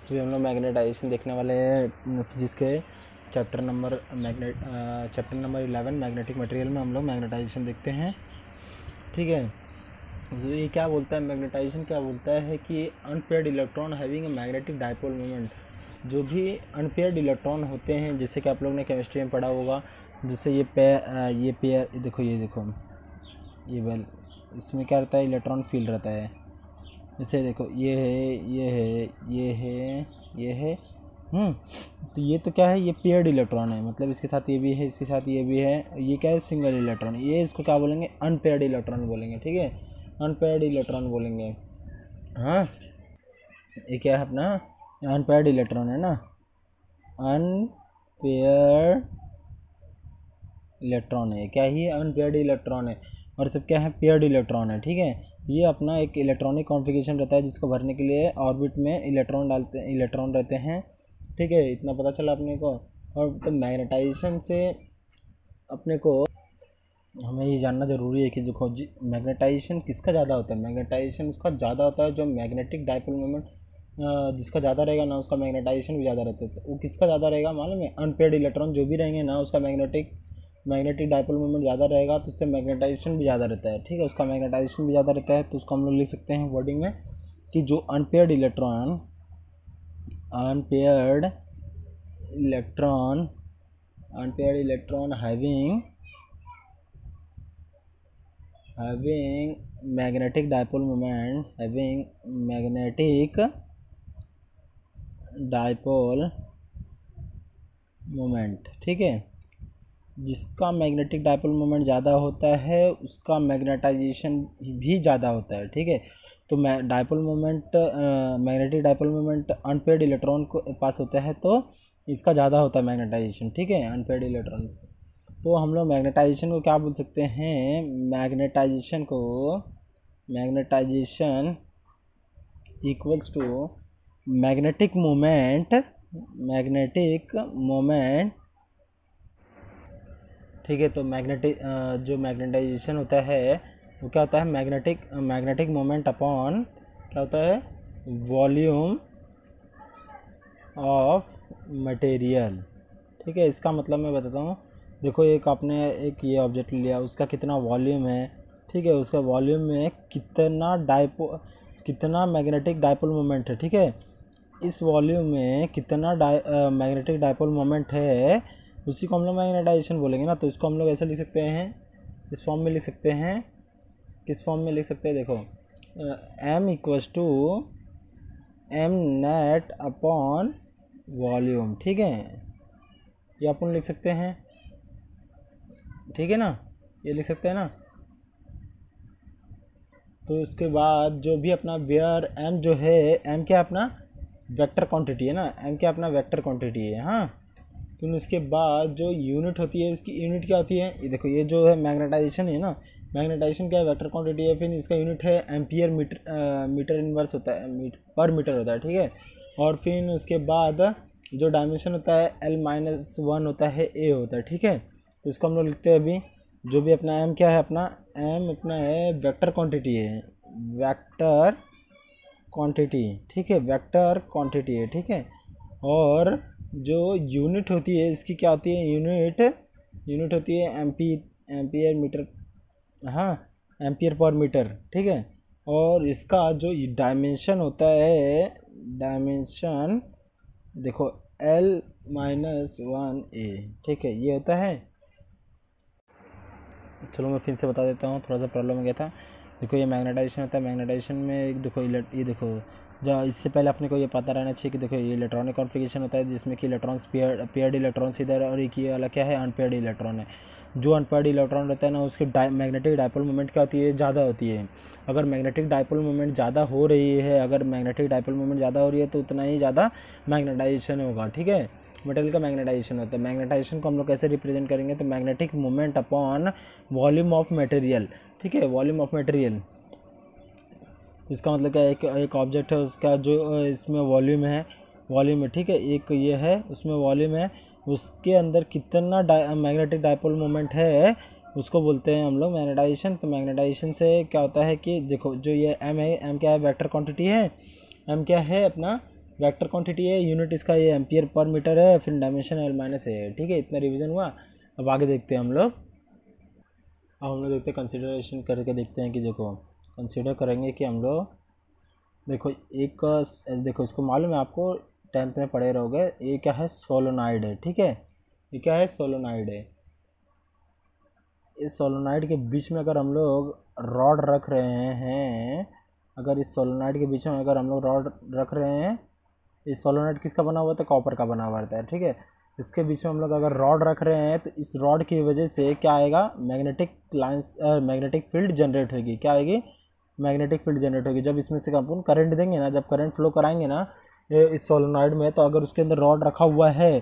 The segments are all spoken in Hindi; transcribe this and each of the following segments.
तो हम लोग मैग्नेटाइजेशन देखने वाले हैं फिजिक्स के चैप्टर नंबर 11 मैग्नेटिक मटेरियल में हम लोग मैग्नेटाइजेशन देखते हैं। ठीक है, तो ये क्या बोलता है, मैग्नेटाइजेशन क्या बोलता है कि unpaired electron having a magnetic dipole moment, जो भी अनपेयर्ड इलेक्ट्रॉन होते हैं, जैसे कि आप लोग ने केमिस्ट्री में पढ़ा होगा, जैसे ये पेयर देखो ये वेल, इसमें क्या रहता है, इलेक्ट्रॉन फील्ड रहता है। जैसे देखो ये है तो ये तो क्या है, ये पेयर्ड इलेक्ट्रॉन है, मतलब इसके साथ ये भी है, इसके साथ ये भी है, ये क्या है, सिंगल इलेक्ट्रॉन। ये इसको क्या बोलेंगे, अनपेयर्ड इलेक्ट्रॉन बोलेंगे। ठीक है, अनपेयर्ड इलेक्ट्रॉन बोलेंगे। हाँ, ये क्या है अपना, अनपेयर्ड इलेक्ट्रॉन है ना, अनपेयर्ड इलेक्ट्रॉन है, क्या ही अनपेयर्ड इलेक्ट्रॉन है, और सब क्या है, पेयर्ड इलेक्ट्रॉन है। ठीक है, ये अपना एक इलेक्ट्रॉनिक कॉन्फ़िगरेशन रहता है, जिसको भरने के लिए ऑर्बिट में इलेक्ट्रॉन रहते हैं। ठीक है, इतना पता चला अपने को। और तो मैग्नेटाइजेशन से अपने को हमें ये जानना ज़रूरी है कि देखो मैग्नेटाइजेशन किसका ज़्यादा होता है। मैग्नेटाइजेशन उसका ज़्यादा होता है जो मैग्नेटिक डाइपोल मोमेंट जिसका ज़्यादा रहेगा ना, उसका मैग्नेटाइजेशन भी ज़्यादा रहता है। तो वो किसका ज़्यादा रहेगा मालूम है, अनपेयर्ड इलेक्ट्रॉन जो भी रहेंगे ना, उसका मैग्नेटिक डाइपोल मोमेंट ज़्यादा रहेगा, तो उससे मैग्नेटाइजेशन भी ज़्यादा रहता है। ठीक है, उसका मैग्नेटाइजेशन भी ज़्यादा रहता है, तो उसको हम लोग लिख सकते हैं वर्डिंग में कि जो unpaired electron having magnetic dipole moment, ठीक है, जिसका मैग्नेटिक डाइपोल मोमेंट ज़्यादा होता है उसका मैग्नेटाइजेशन भी ज़्यादा होता है। ठीक है, तो magnetic dipole moment unpaired electron को पास होता है, तो इसका ज़्यादा होता है मैग्नेटाइजेशन। ठीक है, अनपेयर्ड इलेक्ट्रॉन। तो हम लोग मैग्नेटाइजेशन को क्या बोल सकते हैं, magnetization equals to magnetic moment. ठीक है, तो जो मैग्नेटाइजेशन होता है वो क्या होता है, मैग्नेटिक मोमेंट अपॉन क्या होता है, वॉल्यूम ऑफ मटेरियल। ठीक है, इसका मतलब मैं बताता हूँ। देखो, आपने एक ये ऑब्जेक्ट लिया, उसका कितना वॉल्यूम है। ठीक है, उसका वॉल्यूम में कितना मैग्नेटिक डाइपोल मोमेंट है। ठीक है, इस वॉल्यूम में कितना मैग्नेटिक डाइपोल मोमेंट है, उसी को हम लोग मैग्नेटाइजेशन बोलेंगे ना। तो इसको हम लोग ऐसे लिख सकते हैं, इस फॉर्म में लिख सकते हैं। किस फॉर्म में लिख सकते हैं, देखो, m equals to m net upon volume. ठीक है, ये अपन लिख सकते हैं। ठीक है ना, ये लिख सकते हैं ना। तो उसके बाद जो भी अपना वेयर m जो है, m क्या अपना वेक्टर क्वांटिटी है ना, m क्या अपना वेक्टर क्वांटिटी है। हाँ, तो उसके बाद जो यूनिट होती है, इसकी यूनिट क्या होती है, ये देखो, ये जो है मैग्नेटाइजेशन है ना, मैग्नेटाइजेशन क्या है, वेक्टर क्वांटिटी है। फिर इसका यूनिट है एम्पियर मीटर इनवर्स होता है, पर मीटर होता है। ठीक है, और फिर उसके बाद जो डायमेंशन होता है L-1 होता है, A होता है। ठीक है, तो इसको हम लोग लिखते हैं अभी, जो भी अपना m क्या है, m अपना है वेक्टर क्वांटिटी है, वेक्टर क्वांटिटी। ठीक है, वेक्टर क्वांटिटी है। ठीक है, और जो यूनिट होती है इसकी क्या होती है, यूनिट होती है एम्पियर मीटर, हाँ, एम्पियर पर मीटर। ठीक है, और इसका जो डायमेंशन होता है, डायमेंशन देखो L-1A। ठीक है, ये होता है। चलो मैं फिर से बता देता हूँ, थोड़ा सा प्रॉब्लम हो गया था। देखो, ये मैग्नेटाइजेशन होता है। मैग्नेटाइजेशन में देखो, ये देखो, जो इससे पहले अपने को ये पता रहना चाहिए कि देखो, ये इलेक्ट्रॉनिक कॉन्फ़िगरेशन होता है, जिसमें कि इलेक्ट्रॉन्स पेयर्ड इलेक्ट्रॉन्स इधर, और एक ये वाला क्या है, अनपेयर्ड इलेक्ट्रॉन है। जो अनपेयर्ड इलेक्ट्रॉन रहता है ना, उसकी मैग्नेटिक डाइपोल मोमेंट क्या होती है, ज़्यादा होती है। अगर मैग्नेटिक डाइपोल मोमेंट ज़्यादा हो रही है, तो उतना ही ज़्यादा मैग्नेटाइजेशन होगा। ठीक है, मटेरियल का मैग्नेटाइजेशन होता है। मैग्नेटाइजेशन को हम लोग कैसे रिप्रेजेंट करेंगे, तो magnetic moment upon volume of material. ठीक है, वॉल्यूम ऑफ मटेरियल, इसका मतलब क्या है, एक ऑब्जेक्ट है, उसका जो इसमें वॉल्यूम है। ठीक है, एक ये है, उसमें वॉल्यूम है, उसके अंदर कितना मैग्नेटिक डाइपोल मोमेंट है, उसको बोलते हैं हम लोग मैग्नेटाइजेशन। तो मैग्नेटाइजेशन से क्या होता है कि देखो, जो ये m है, m क्या है, वेक्टर क्वांटिटी है। m क्या है अपना वेक्टर क्वांटिटी है, यूनिट इसका ये एम्पियर पर मीटर है, फिर डायमेंशन एल माइनस है। ठीक है, इतना रिवीजन हुआ। अब आगे देखते हैं हम लोग। अब हम लोग देखते हैं, कंसिडरेशन करके देखते हैं कि देखो कंसिडर करेंगे कि हम लोग देखो एक देखो इसको मालूम है आपको, 10th में पढ़े रहोगे। ये क्या है, सोलोनाइड है। ठीक है, ये क्या है, सोलोनाइड है। इस सोलोनाइड के बीच में अगर हम लोग रॉड रख रहे हैं, अगर इस सोलोनाइड के बीच में अगर हम लोग रॉड रख रहे हैं, इस सोलोनाइड किसका बना हुआ था, कॉपर का बना हुआ रहता है। ठीक है, इसके बीच में हम लोग अगर रॉड रख रहे हैं तो इस रॉड की वजह से क्या आएगा, magnetic lines, magnetic field generate होगी। क्या आएगी, मैग्नेटिक फील्ड जनरेट होगी। जब इसमें से अपन करंट देंगे ना, जब करंट फ्लो कराएंगे ना इस सोलोनाइड में, तो अगर उसके अंदर रॉड रखा हुआ है,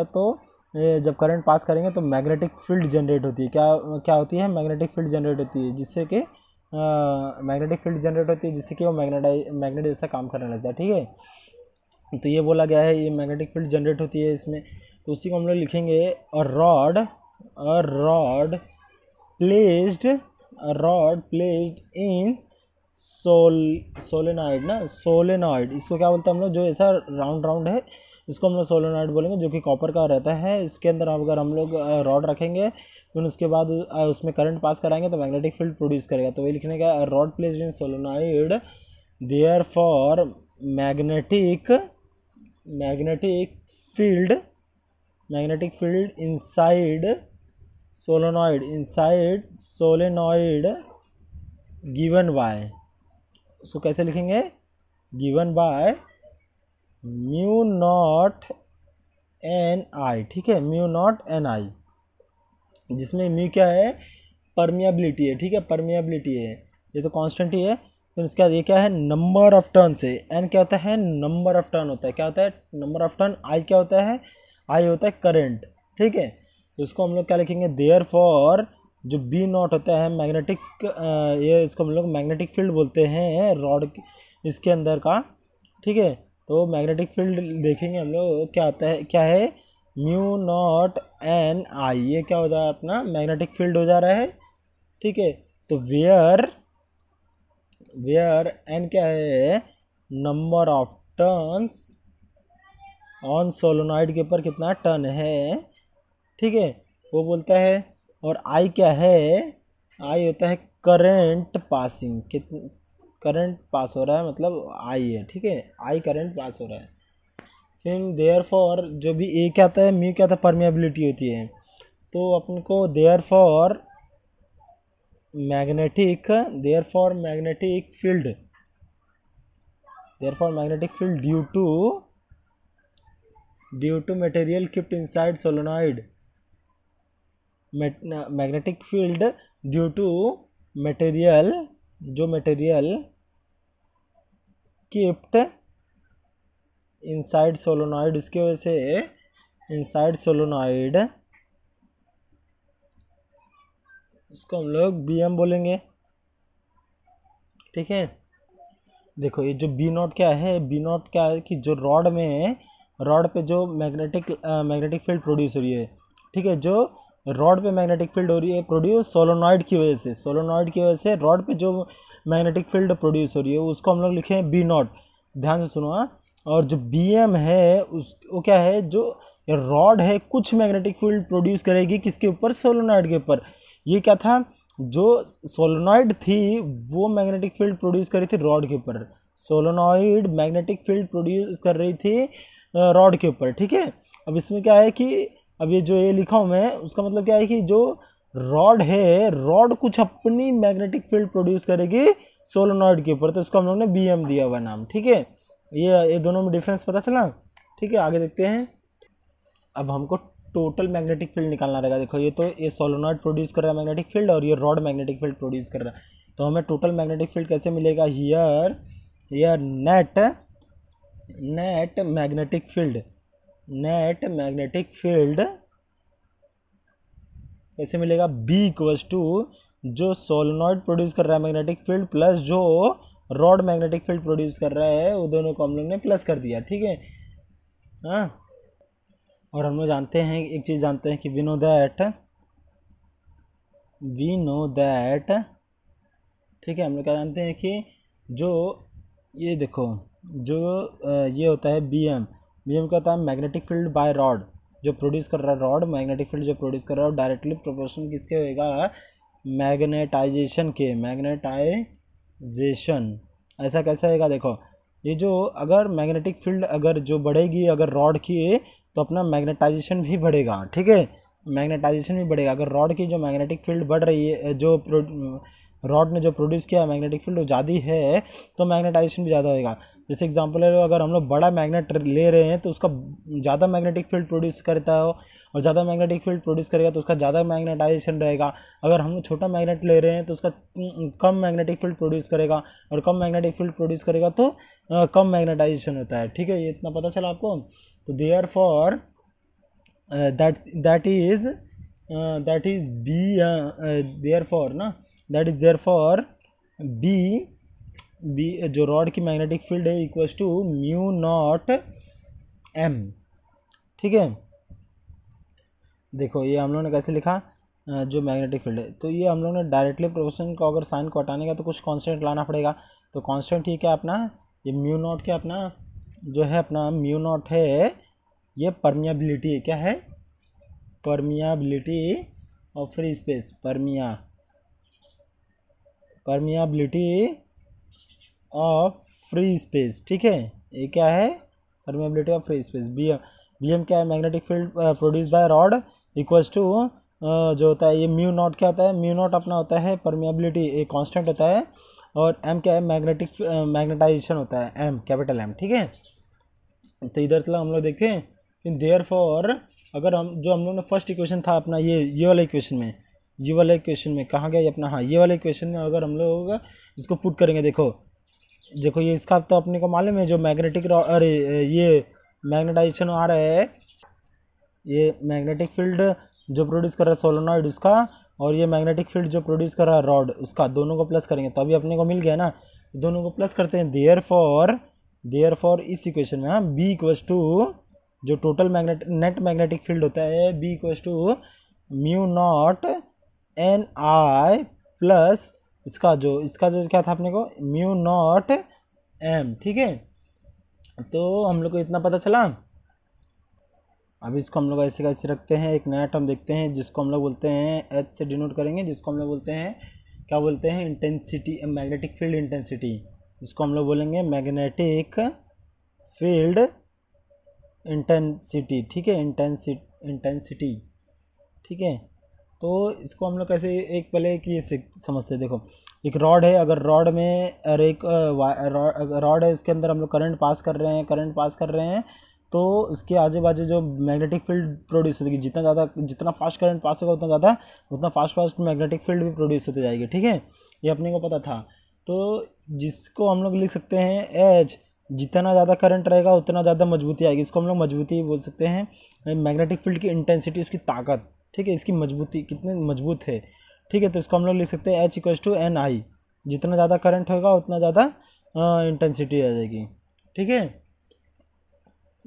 तो जब करंट पास करेंगे तो मैग्नेटिक फील्ड जनरेट होती है। क्या होती है, मैग्नेटिक फील्ड जनरेट होती है, जिससे कि मैग्नेटिक फील्ड जनरेट होती है, जिससे कि वो मैग्नेट जैसा काम करने लगता है। ठीक है, तो ये बोला गया है, ये मैग्नेटिक फील्ड जनरेट होती है इसमें। तो उसी को हम लोग लिखेंगे, और रॉड प्लेस्ड इन सोलेनॉइड ना, सोलेनॉइड इसको क्या बोलते हैं हम लोग, जो ऐसा राउंड है, इसको हम लोग सोलेनॉइड बोलेंगे, जो कि कॉपर का रहता है। इसके अंदर अगर हम लोग रॉड रखेंगे, फिर उसके बाद उसमें करंट पास कराएंगे तो मैग्नेटिक फील्ड प्रोड्यूस करेगा। तो वही लिखने का, rod placed in solenoid there for magnetic field inside solenoid given by, उसको कैसे लिखेंगे, given by mu naught N I. ठीक है, म्यू नॉट एन आई, जिसमें म्यू क्या है, परमिएबिलिटी है। ठीक है, परमिएबिलिटी है, ये तो कांस्टेंट ही है। फिर इसके बाद ये क्या है, नंबर ऑफ टर्न से, एन क्या होता है, नंबर ऑफ टर्न होता है। क्या होता है, नंबर ऑफ टर्न। आई क्या होता है, आई होता है करंट। ठीक है, तो इसको हम लोग क्या लिखेंगे, देयर फॉर जो बी नॉट होता है मैग्नेटिक, ये इसको हम लोग मैग्नेटिक फील्ड बोलते हैं रॉड इसके अंदर का। ठीक है, तो मैग्नेटिक फील्ड देखेंगे हम लोग, क्या होता है, क्या है, म्यू नॉट एन आई, ये क्या हो रहा है, अपना मैग्नेटिक फील्ड हो जा रहा है। ठीक है, तो वेयर एन क्या है, number of turns on solenoid के ऊपर कितना टर्न है। ठीक है, वो बोलता है। और आई क्या है, आई होता है करंट पासिंग, करंट पास हो रहा है, मतलब आई है। ठीक है, आई करंट पास हो रहा है। फिर देयर फॉर जो भी ए क्या आता है, म्यू क्या आता है, परमिएबिलिटी होती है। तो अपन को there for magnetic field due to material kept inside solenoid, magnetic field due to material kept inside solenoid, इसके वजह से इनसाइड सोलोनॉइड, इसको हम लोग बी एम बोलेंगे। ठीक है, देखो ये जो बी नॉट क्या है, बी नॉट क्या है कि जो रॉड पे जो मैग्नेटिक फील्ड प्रोड्यूस हो रही है। ठीक है, जो रॉड पे मैग्नेटिक फील्ड हो रही है प्रोड्यूस सोलोनॉइड की वजह से रॉड पे जो मैग्नेटिक फील्ड प्रोड्यूस हो रही है, उसको हम लोग लिखे बी नॉट। ध्यान से सुनो। और जो बी एम है वो क्या है, जो रॉड है कुछ मैग्नेटिक फील्ड प्रोड्यूस करेगी किसके ऊपर, सोलोनॉइड के ऊपर। ये क्या था, जो सोलोनॉइड थी वो मैग्नेटिक फील्ड प्रोड्यूस कर रही थी रॉड के ऊपर, सोलोनॉइड मैग्नेटिक फील्ड प्रोड्यूस कर रही थी रॉड के ऊपर। ठीक है, अब इसमें क्या है कि अब ये जो ये लिखा हूँ मैं, उसका मतलब क्या है कि जो रॉड है, रॉड कुछ अपनी मैग्नेटिक फील्ड प्रोड्यूस करेगी सोलोनॉइड के ऊपर, तो इसको हम लोग ने बी एम दिया हुआ नाम। ठीक है, ये दोनों में डिफरेंस पता चला। ठीक है, आगे देखते हैं। अब हमको टोटल मैग्नेटिक फील्ड निकालना रहेगा। देखो ये सोलोनॉइड प्रोड्यूस कर रहा है मैग्नेटिक फील्ड, और ये रॉड मैग्नेटिक फील्ड प्रोड्यूस कर रहा है। तो हमें टोटल मैग्नेटिक फील्ड कैसे मिलेगा, हियर नेट मैग्नेटिक फील्ड कैसे मिलेगा, बी इक्वल्स टू जो सोलोनॉइड प्रोड्यूस कर रहा है मैग्नेटिक फील्ड प्लस जो रॉड मैग्नेटिक फील्ड प्रोड्यूस कर रहा है, वो दोनों को हम लोग ने प्लस कर दिया। ठीक है, हाँ। और हम लोग जानते हैं, एक चीज़ जानते हैं कि वी नो दैट, ठीक है, हम लोग क्या जानते हैं कि जो ये देखो जो ये होता है बी एम क्या होता है, मैग्नेटिक फील्ड बाय रॉड, जो प्रोड्यूस कर रहा है रॉड, मैग्नेटिक फील्ड जो प्रोड्यूस कर रहा है डायरेक्टली प्रोपोर्शनल किसके होएगा, मैग्नेटाइजेशन के, मैग्नेटाइजेशन। ऐसा कैसे होएगा, देखो ये जो अगर मैग्नेटिक फील्ड अगर जो बढ़ेगी अगर रॉड की, तो अपना मैग्नेटाइजेशन भी बढ़ेगा, ठीक है, मैग्नेटाइजेशन भी बढ़ेगा। अगर रॉड की जो मैग्नेटिक फील्ड बढ़ रही है, जो रॉड ने जो प्रोड्यूस किया मैग्नेटिक फील्ड वो ज़्यादा है, तो मैग्नेटाइजेशन भी ज़्यादा होएगा। जैसे एग्जांपल ले लो, अगर हम लोग बड़ा मैग्नेट ले रहे हैं तो उसका ज़्यादा मैग्नेटिक फील्ड प्रोड्यूस करता है, और ज़्यादा मैग्नेटिक फील्ड प्रोड्यूस करेगा तो उसका ज़्यादा मैग्नेटाइजेशन रहेगा। अगर हम लोग छोटा मैग्नेट ले रहे हैं तो उसका कम मैग्नेटिक फील्ड प्रोड्यूस करेगा, और कम मैग्नेटिक फील्ड प्रोड्यूस करेगा तो कम मैग्नेटाइजेशन होता है, ठीक है, ये इतना पता चला आपको। तो therefore that is b therefore ना that is therefore b जो रॉड की मैग्नेटिक फील्ड है equals to mu naught m, ठीक है। देखो ये हम लोग ने कैसे लिखा, जो मैग्नेटिक फील्ड है, तो ये हम लोग ने डायरेक्टली प्रोपोर्शनल को अगर साइन को हटाने का तो कुछ कांस्टेंट लाना पड़ेगा। तो कांस्टेंट ही क्या अपना, ये म्यू नॉट क्या अपना जो है, अपना म्यू नॉट है, ये परमियाबिलिटी है, क्या है, permeability of free space, permeability of free space, ठीक है, ये क्या है, permeability of free space. B M क्या है, magnetic field produce by rod equals to जो होता है ये म्यू नॉट क्या होता है, म्यू नॉट अपना होता है परमियाबिलिटी, एक कांस्टेंट होता है, और एम क्या है, मैग्नेटाइजेशन होता है, एम कैपिटल एम, ठीक है। तो इधर चलो हम लोग देखें कि देयर फॉर, अगर हम जो हम लोग ने फर्स्ट इक्वेशन था अपना ये वाला इक्वेशन में, ये वाला इक्वेशन में कहाँ गया ये अपना, हाँ ये वाला इक्वेशन में अगर हम लोग इसको पुट करेंगे, देखो ये इसका तो अपने को मालूम है, जो मैग्नेटिक अरे ये मैग्नेटाइजेशन आ रहा है, ये मैग्नेटिक फील्ड जो प्रोड्यूस कर रहा है सोलेनॉइड उसका, और ये मैग्नेटिक फील्ड जो प्रोड्यूस कर रहा है रॉड उसका, दोनों को प्लस करेंगे तो अभी अपने को मिल गया ना, दोनों को प्लस करते हैं। देयर फॉर इस इक्वेशन में, हाँ, बी इक्वल्स टू जो टोटल नेट मैग्नेटिक फील्ड होता है, B equals to mu naught N I plus इसका जो क्या था अपने को, म्यू नॉट एम, ठीक है। तो हम लोग को इतना पता चला। अब इसको हम लोग ऐसे कैसे रखते हैं, एक नया टर्म देखते हैं जिसको हम लोग बोलते हैं एच से डिनोट करेंगे, जिसको हम लोग बोलते हैं, क्या बोलते हैं, इंटेंसिटी, मैग्नेटिक फील्ड इंटेंसिटी, जिसको हम लोग बोलेंगे मैग्नेटिक फील्ड इंटेंसिटी, ठीक है, इंटेंसिटी, ठीक है। तो इसको हम लोग कैसे, एक पहले कि ये समझते हैं, देखो एक रॉड है, अगर रॉड में और एक रॉड है, उसके अंदर हम लोग करंट पास कर रहे हैं, तो उसके आजू बाजू जो मैग्नेटिक फील्ड प्रोड्यूस होगी, जितना फास्ट करंट पास होगा उतना फास्ट मैग्नेटिक फील्ड भी प्रोड्यूस होती जाएगी, ठीक है, ये अपने को पता था। तो जिसको हम लोग लिख सकते हैं एच, जितना ज़्यादा करंट रहेगा उतना ज़्यादा मजबूती आएगी, इसको हम लोग मजबूती बोल सकते हैं। मैग्नेटिक फील्ड की इंटेंसिटी, उसकी ताकत, ठीक है, इसकी मजबूती कितनी मजबूत है, ठीक है। तो इसको हम लोग लिख सकते हैं एच इक्वल्स टू एन आई, जितना ज़्यादा करंट होगा उतना ज़्यादा इंटेंसिटी आ जाएगी, ठीक है।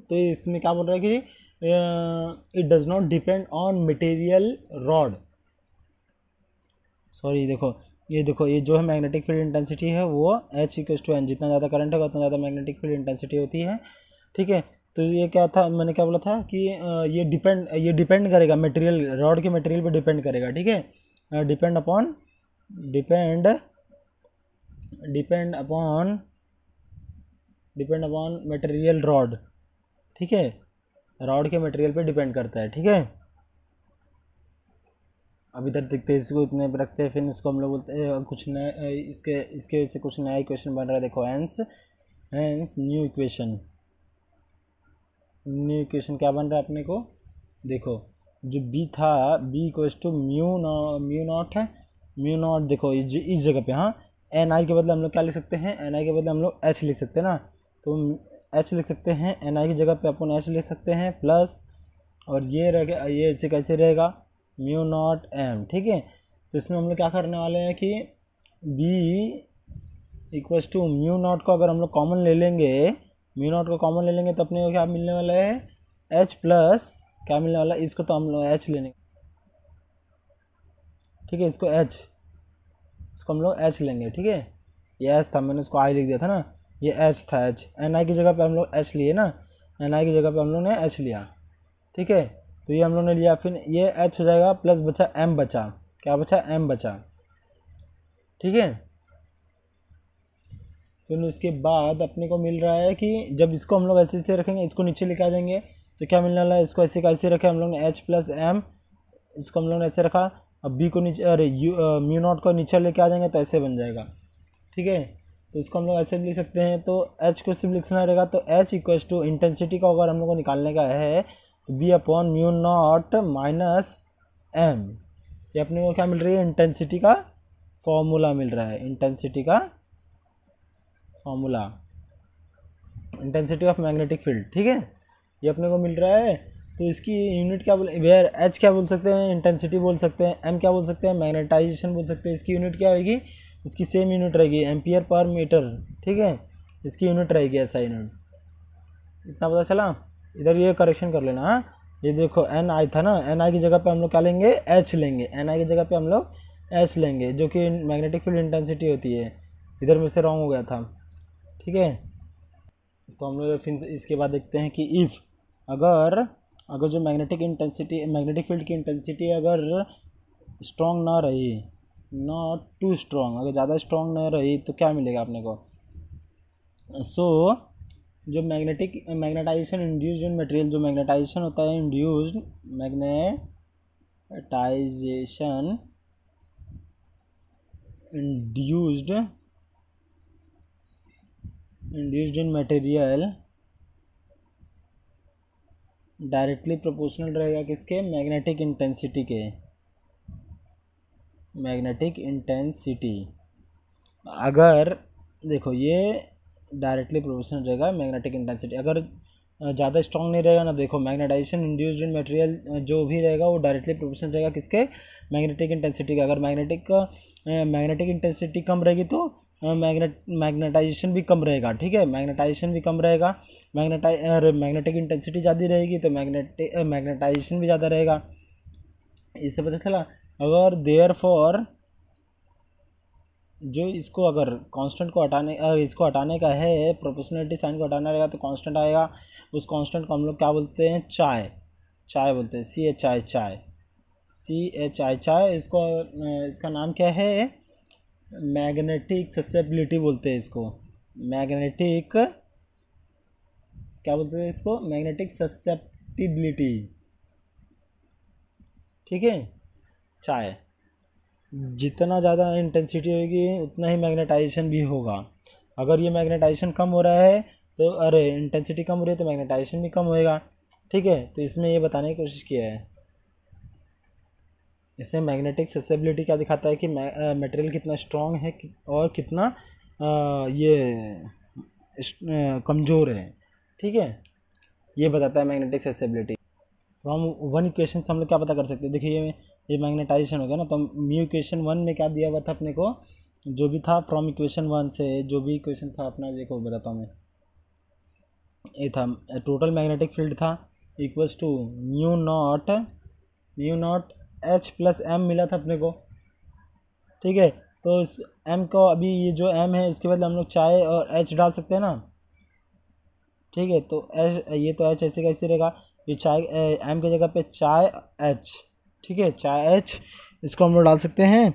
तो इसमें क्या बोल रहा है कि it does not depend on material rod, sorry देखो ये जो है मैग्नेटिक फील्ड इंटेंसिटी है वो एच इक्वल्स टू एन, जितना ज़्यादा करंट होगा उतना ज़्यादा मैग्नेटिक फील्ड इंटेंसिटी होती है, ठीक है। तो ये क्या था, मैंने क्या बोला था कि ये डिपेंड करेगा मटेरियल, रॉड के मटेरियल पे डिपेंड करेगा, ठीक है, डिपेंड अपॉन मटेरियल रॉड, ठीक है, रॉड के मटेरियल पे डिपेंड करता है, ठीक है। अब इधर देखते हैं, इसको इतने पे रखते हैं, फिर इसको हम लोग बोलते हैं कुछ नए, इसके वजह से कुछ नया इक्वेशन बन रहा है, देखो हेंस न्यू इक्वेशन क्या बन रहा है अपने को, देखो जो बी था, B equals to mu naught है, म्यू नॉट, देखो इस जगह पे, हाँ, एन आई के बदले हम लोग क्या लिख सकते हैं, एन आई के बदले हम लोग एच लिख सकते हैं ना, तो एच लिख सकते हैं, एन आई की जगह पे अपन एच लिख सकते हैं प्लस, और ये रहेगा, ये ऐसे कैसे रहेगा, म्यू नॉट एम, ठीक है। तो इसमें हम लोग क्या करने वाले हैं कि B equals to mu naught को अगर हम लोग कॉमन ले लेंगे, म्यू नॉट को कॉमन ले लेंगे तो अपने को क्या मिलने वाला है, एच प्लस क्या मिलने वाला है, इसको तो हम लोग एच लेंगे, ठीक है, इसको हम लोग एच लेंगे, ठीक है, ये एच था, मैंने इसको आई लिख दिया था ना, ये एच था, एच एन आई की जगह पे हम लोग एच लिए ना, एन आई की जगह पे हम लोग ने एच लिया, ठीक है। तो ये हम लोग ने लिया, फिर ये एच हो जाएगा प्लस बचा एम बचा, क्या बचा, एम बचा, ठीक है। फिर उसके बाद अपने को मिल रहा है कि जब इसको हम लोग ऐसे ऐसे रखेंगे, इसको नीचे लेके आ जाएंगे तो क्या मिलने वाला है, इसको ऐसे कैसे रखे हम लोग ने एच प्लस एम, इसको हम लोग ने ऐसे रखा, अब बी को नीचे, अरे म्यू नॉट को नीचे लेके आ जाएंगे तो ऐसे बन जाएगा, ठीक है। तो इसको हम लोग ऐसे भी लिख सकते हैं, तो एच को सिर्फ लिखना रहेगा, तो एच इक्वल्स टू इंटेंसिटी का अगर हम लोग को निकालने का है तो B upon mu naught minus M, ये अपने को क्या मिल रही है, इंटेंसिटी का फॉर्मूला मिल रहा है, इंटेंसिटी का formula, intensity of magnetic field, ठीक है, ये अपने को मिल रहा है। तो इसकी यूनिट क्या बोले, वेयर एच क्या बोल सकते हैं, इंटेंसिटी बोल सकते हैं, एम क्या बोल सकते हैं, मैग्नेटाइजेशन बोल सकते हैं, इसकी यूनिट क्या होगी, इसकी सेम यूनिट रहेगी एम्पियर पर मीटर, ठीक है, इसकी यूनिट रहेगी ऐसा यूनिट, इतना पता चला। इधर ये करेक्शन कर लेना, हाँ, ये देखो एन आई था ना, एन आई की जगह पे हम लोग क्या लेंगे, एच लेंगे, एन आई की जगह पे हम लोग एच लेंगे, जो कि मैग्नेटिक फील्ड इंटेंसिटी होती है, इधर में से रॉन्ग हो गया था, ठीक है। तो हम लोग फिर इसके बाद देखते हैं कि इफ़ अगर अगर जो मैग्नेटिक इंटेंसिटी, मैग्नेटिक फील्ड की इंटेंसिटी अगर स्ट्रॉन्ग ना रही, नॉट टू स्ट्रॉन्ग, अगर ज़्यादा स्ट्रॉन्ग ना रही तो क्या मिलेगा अपने को, सो जो मैग्नेटाइजेशन इंड्यूस्ड इन मटेरियल, जो मैग्नेटाइजेशन होता है induced, magnetization induced in material directly proportional रहेगा किसके, मैग्नेटिक इंटेंसिटी के, मैग्नेटिक इंटेंसिटी। अगर देखो ये डायरेक्टली प्रोपोर्शनल रहेगा मैग्नेटिक इंटेंसिटी, अगर ज़्यादा स्ट्रॉन्ग नहीं रहेगा ना, देखो मैग्नेटाइजेशन इंड्यूस्ड इन मटेरियल जो भी रहेगा वो डायरेक्टली प्रोपोर्शनल रहेगा किसके, मैग्नेटिक इंटेंसिटी का। अगर मैग्नेटिक इंटेंसिटी कम रहेगी तो मैग्नेटाइजेशन भी कम रहेगा, ठीक है, मैग्नेटाइजेशन भी कम रहेगा, मैग्नेटिक इंटेंसिटी ज़्यादा रहेगी तो मैग्नेटाइजेशन भी ज़्यादा रहेगा, इससे पता चला। अगर देयरफॉर जो इसको अगर कांस्टेंट को इसको हटाने का है, प्रोपोर्शनलिटी साइन को हटाना रहेगा तो कांस्टेंट आएगा, उस कांस्टेंट को हम लोग क्या बोलते हैं, चाय बोलते हैं, चाय, इसको इसका नाम क्या है, मैग्नेटिक ससेप्टिबिलिटी बोलते हैं इसको, मैग्नेटिक क्या बोलते हैं इसको, मैग्नेटिक ससेप्टिबिलिटी, ठीक है। चाय जितना ज़्यादा इंटेंसिटी होगी उतना ही मैग्नेटाइजेशन भी होगा, अगर ये मैग्नेटाइजेशन कम हो रहा है तो, अरे इंटेंसिटी कम हो रही है तो मैग्नेटाइजेशन भी कम होएगा, ठीक है। तो इसमें ये बताने की कोशिश किया है, इसमें मैग्नेटिक ससेप्टिबिलिटी क्या दिखाता है कि मटेरियल कितना स्ट्रॉन्ग है और कितना ये कमज़ोर है, ठीक है, ये बताता है magnetic susceptibility. From one equation से हम लोग क्या पता कर सकते हैं, देखिए ये मैग्नेटाइजेशन हो गया ना, तो म्यू इक्वेशन 1 में क्या दिया हुआ था अपने को, जो भी था फ्रॉम इक्वेशन 1 से जो भी इक्वेशन था अपना, देखो बताता हूँ मैं, ये था टोटल मैग्नेटिक फील्ड था equals to mu naught H plus M मिला था अपने को, ठीक है। तो इस एम को अभी ये जो एम है उसके बदले हम लोग चाय और एच डाल सकते हैं ना, ठीक है। तो एच, ये तो एच ऐसे कैसे रहेगा, ये चाय एम की जगह पे चाय एच, ठीक है, चाय एच, इसको हम लोग डाल सकते हैं।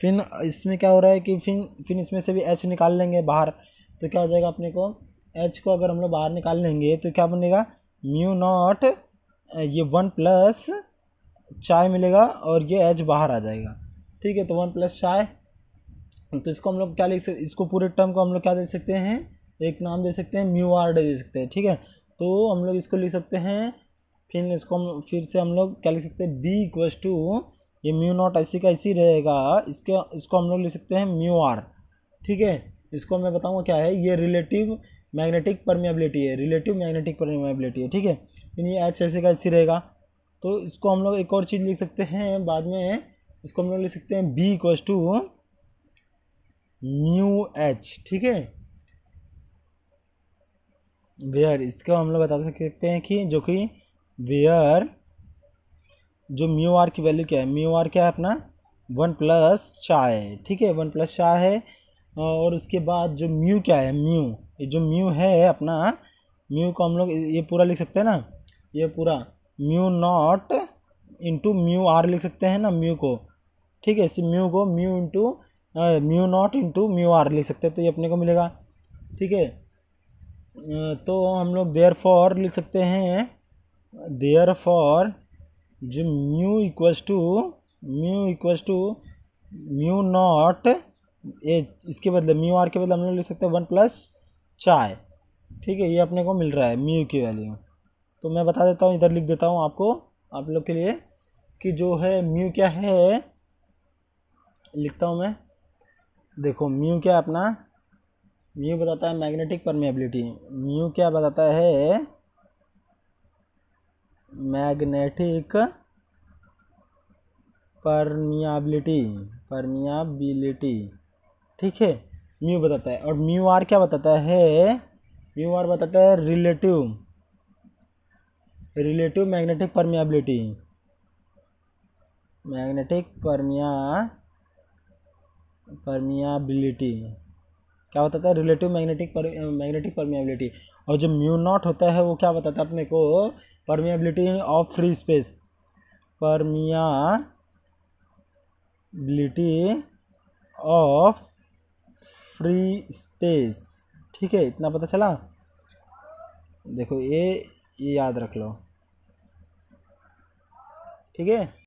फिर इसमें क्या हो रहा है कि फिर इसमें से भी एच निकाल लेंगे बाहर, तो क्या हो जाएगा अपने को, एच को अगर हम लोग बाहर निकाल लेंगे तो क्या बनेगा, म्यू नॉट ये 1 प्लस चाय मिलेगा और ये एच बाहर आ जाएगा, ठीक है। तो 1 प्लस चाय, तो इसको हम लोग क्या लिख सकते, इसको पूरे टर्म को हम लोग क्या दे सकते हैं, एक नाम दे सकते हैं, म्यू आर दे सकते हैं, ठीक है। तो हम लोग इसको लिख सकते हैं, फिर से हम लोग क्या लिख सकते हैं, बी इक्वल्स टू ये म्यू नॉट ऐसी का ऐसी रहेगा, इसको हम लोग लिख सकते हैं म्यू आर, ठीक है। इसको मैं बताऊंगा क्या है, ये रिलेटिव मैग्नेटिक परमेबिलिटी है, रिलेटिव मैग्नेटिक परमेबिलिटी है, ठीक है। फिर ये एच ऐसे का ऐसी रहेगा, तो इसको हम लोग एक और चीज़ लिख सकते हैं बाद में, इसको हम लोग लिख सकते हैं B equals to mu H, ठीक है। वेयर इसको हम लोग बता सकते हैं कि जो कि वेयर जो म्यू आर की वैल्यू क्या है, म्यू आर क्या है अपना 1 प्लस चाय, ठीक है, 1 प्लस चाय है, और उसके बाद जो म्यू क्या है, म्यू, ये जो म्यू है अपना, म्यू को हम लोग ये पूरा लिख सकते हैं ना, ये पूरा mu naught into mu R लिख सकते हैं ना म्यू को, ठीक है। इस म्यू को mu into mu naught into mu R लिख सकते हैं, तो ये अपने को मिलेगा, ठीक है। तो हम लोग देयर फॉर लिख सकते हैं, देयर फॉर जो mu equals to mu naught, ये इसके बदले म्यू आर के बदले हम लोग लिख सकते हैं 1+चाय, ठीक है। ये अपने को मिल रहा है म्यू की वैल्यू। तो मैं बता देता हूँ, इधर लिख देता हूँ आपको, आप लोग के लिए, कि जो है म्यू क्या है, लिखता हूँ मैं। देखो म्यू क्या है अपना, म्यू बताता है मैग्नेटिक परमेबिलिटी। म्यू क्या बताता है, मैग्नेटिक परमियाबिलिटी, परमियाबिलिटी, ठीक है, म्यू बताता है। और म्यू आर क्या बताता है, म्यू आर बताता है relative, relative magnetic permeability, magnetic permeability क्या बताता है, रिलेटिव मैग्नेटिक परमियाबिलिटी। और जो म्यू नॉट होता है वो क्या बताता है अपने को, permeability of free space, permeability of free space, ठीक है। इतना पता चला। देखो ये याद रख लो, ठीक है।